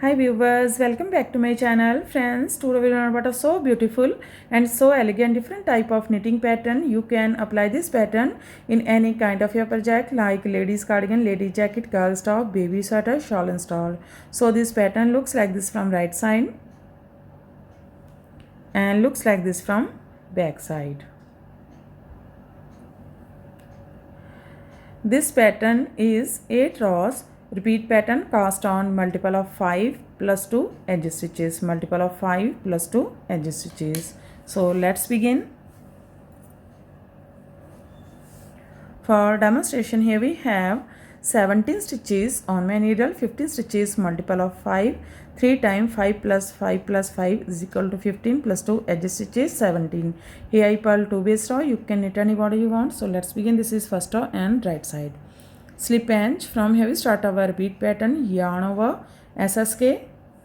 Hi viewers, welcome back to my channel. Friends, today we learn about a so beautiful and so elegant different type of knitting pattern. You can apply this pattern in any kind of your project like ladies cardigan, lady jacket, girls top, baby sweater, shawl and stall. So this pattern looks like this from right side and looks like this from back side. This pattern is 8 rows repeat pattern cast on multiple of 5 plus 2 edge stitches, multiple of 5 plus 2 edge stitches. So let's begin. For demonstration, here we have 17 stitches on my needle, 15 stitches, multiple of 5, 3 times 5 plus 5 plus 5 is equal to 15 plus 2 edge stitches 17. Here I purl 2 base row. You can knit any border you want. So let's begin. This is first row and right side. Slip edge. From here we start our repeat pattern. Yarn over SSK,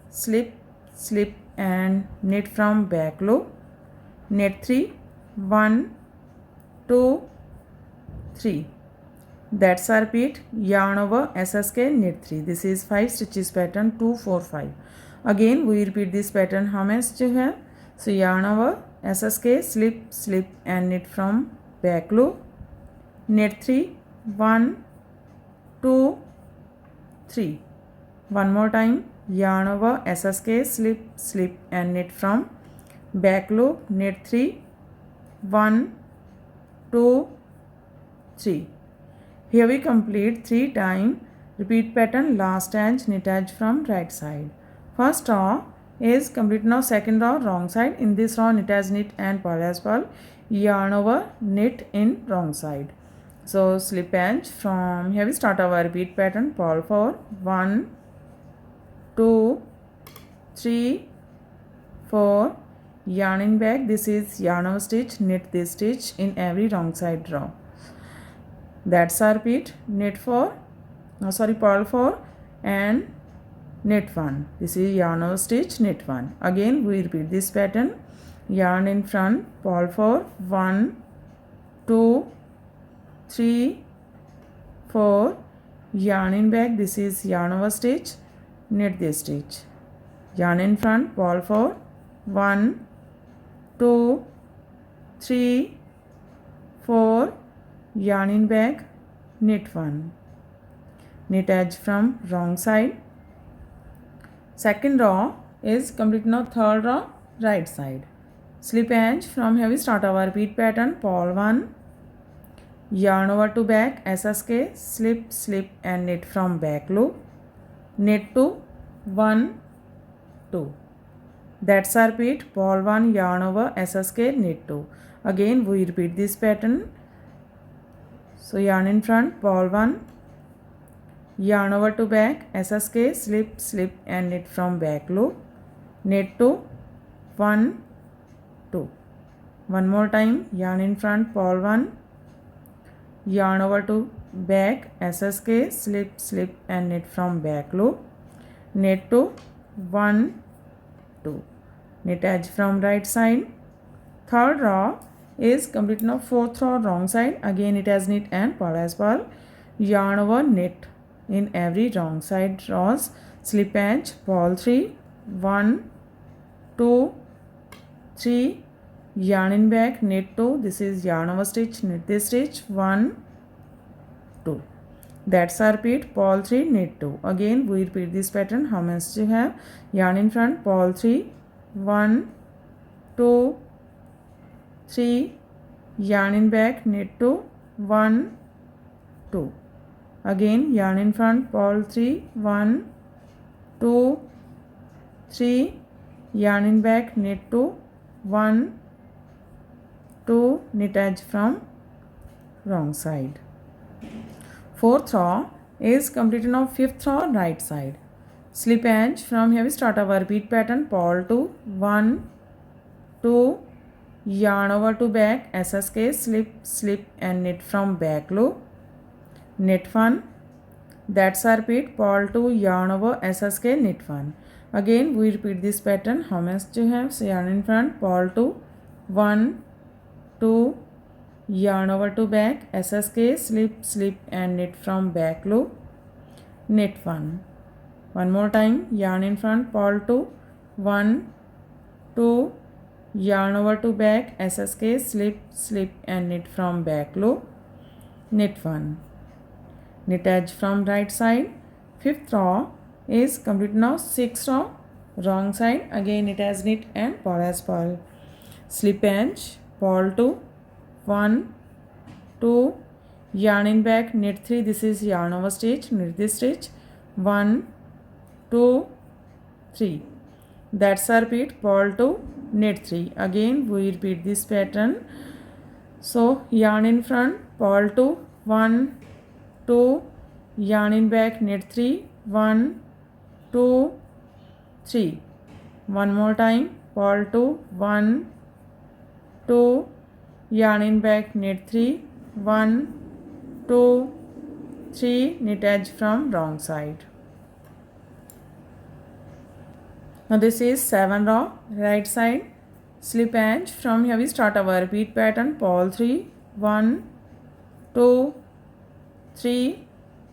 slip, slip and knit from back loop. Knit 3, 1, 2, 3. That's our repeat. Yarn over SSK, knit 3. This is 5 stitches pattern 2, 4, 5. Again we repeat this pattern. How many stitches you have? So yarn over SSK, slip, slip and knit from back loop. Knit 3, 1, 2, 3. One more time. Yarn over SSK, slip, slip and knit from back loop. Knit 3, 1, 2, 3. Here we complete 3 times repeat pattern last edge knit edge from right side. First row is complete. Now second row wrong side. In this row knit as knit and purl as purl. Yarn over knit in wrong side. So slip edge. From here we start our repeat pattern. Purl for 1, 2, 3, 4. Yarn in back. This is yarn over stitch. Knit this stitch in every wrong side row. That's our repeat. Knit 4, purl 4 and knit 1. This is yarn over stitch, knit 1. Again we repeat this pattern. Yarn in front, purl 4, 1, 2, 3, 4. Yarn in back. This is yarn over stitch, knit this stitch. Yarn in front, purl 4, 1, 2, 3, 4. Yarn in back, knit 1. Knit edge from wrong side. Second row is complete. Now third row right side. Slip edge. From here we start our repeat pattern. Purl 1, yarn over to back, SSK, slip, slip and knit from back loop. Knit 2, 1, 2. That's our repeat. Purl 1, yarn over, SSK, knit 2. Again we repeat this pattern. So yarn in front, purl 1, yarn over to back, SSK, slip, slip and knit from back loop. Knit 2, 1, 2. One more time. Yarn in front, purl 1, yarn over to back, SSK, slip, slip and knit from back loop. Knit 2, 1, 2. Knit edge from right side. Third row is complete. Now fourth row wrong side. Again it has knit and purl as purl. Yarn over knit in every wrong side rows. Slip edge, purl 3, 1, 2, 3. Yarn in back, knit 2. This is yarn over stitch, knit this stitch, 1, 2. That's our repeat. Purl 3, knit 2. Again we repeat this pattern. How many stitches you have? Yarn in front, purl 3, 1, 2, 3. Yarn in back, knit 2, 1, 2. Again yarn in front, purl 3, 1, 2, 3. Yarn in back, knit 2, 1, 2. Knit edge from wrong side. Fourth row is completed. Now fifth row right side. Slip edge. From here we start our repeat pattern. Purl 2, 1, 2. Yarn over to back, SSK, slip, slip and knit from back loop. Knit 1. That's our repeat. Purl 2, yarn over, SSK, knit 1. Again we repeat this pattern. How many do you have? So yarn in front, purl 2, 1, 2. Yarn over to back, SSK, slip, slip and knit from back loop. Knit 1. One more time, yarn in front, purl 2, 1, 2, yarn over to back, SSK, slip, slip and knit from back loop, knit 1, knit edge from right side. Fifth row is complete. Now sixth row, wrong side, again knit as knit and purl as purl, slip edge, purl 2, 1, 2, yarn in back, knit 3, this is yarn over stitch, knit this stitch, 1, 2, 3. That's our repeat, purl 2, knit 3. Again we repeat this pattern. So yarn in front, purl 2, 1, 2, yarn in back, knit 3, 1, 2, 3. One more time, purl 2, 1, 2, yarn in back, knit 3, 1, 2, 3, knit edge from wrong side. Now this is 7 row, right side, slip edge. From here we start our repeat pattern, purl 3, 1, 2, 3,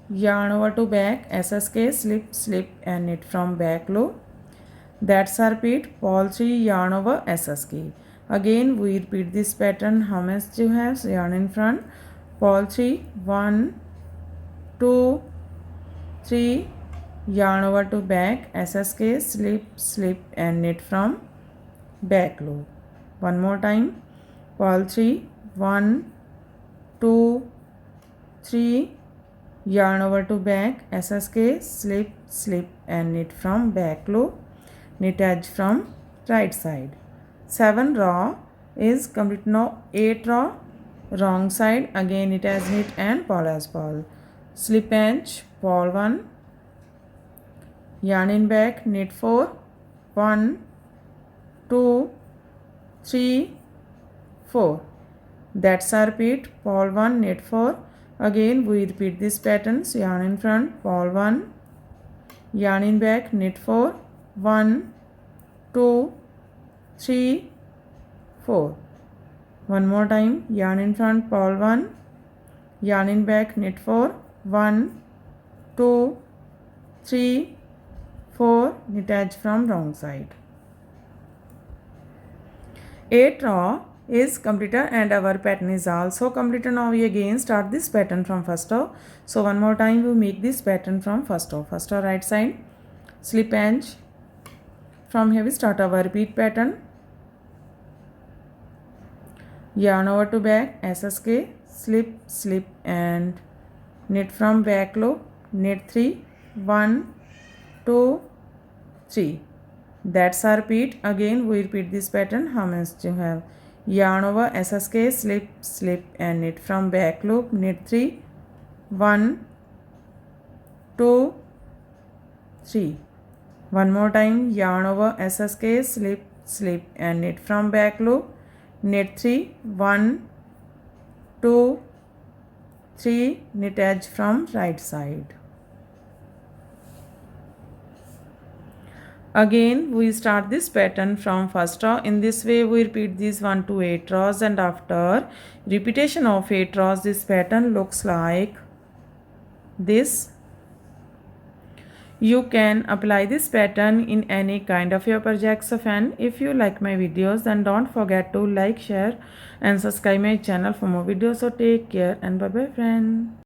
yarn over to back, SSK, slip, slip and knit from back loop. That's our repeat, purl 3, yarn over, SSK. Again we repeat this pattern. How much you have? Yarn in front, purl 3, 1, 2, 3, yarn over to back, SSK, slip, slip and knit from back loop. One more time, purl 3, 1, 2, 3, yarn over to back, SSK, slip, slip and knit from back loop, knit edge from right side. 7 row is complete. Now 8 row, wrong side, again knit as knit and purl as purl, slip edge, purl 1, yarn in back, knit 4, 1, 2, 3, 4. That's our repeat, purl 1, knit 4. Again we repeat this pattern. So yarn in front, purl 1, yarn in back, knit 4, 1, 2, 3, 4. One more time, yarn in front, purl 1, yarn in back, knit 4, 1, 2, 3, 4, knit edge from wrong side. 8 row is completed and our pattern is also completed. Now we again start this pattern from first row. So one more time we make this pattern from first row. First row right side, slip edge. From here we start our repeat pattern. Yarn over to back, SSK, slip, slip and knit from back loop, knit 3, 1, 2, 3. That's our repeat. Again we repeat this pattern. How much you have? Yarn over, SSK, slip, slip and knit from back loop, knit 3, 1, 2, 3. One more time, yarn over, SSK, slip, slip and knit from back loop, knit 3, 1, 2, 3, knit edge from right side. Again we start this pattern from first row. In this way we repeat these 1 to 8 rows, and after repetition of 8 rows this pattern looks like this. You can apply this pattern in any kind of your projects. And if you like my videos, then don't forget to like, share and subscribe my channel for more videos. So take care and bye bye friend.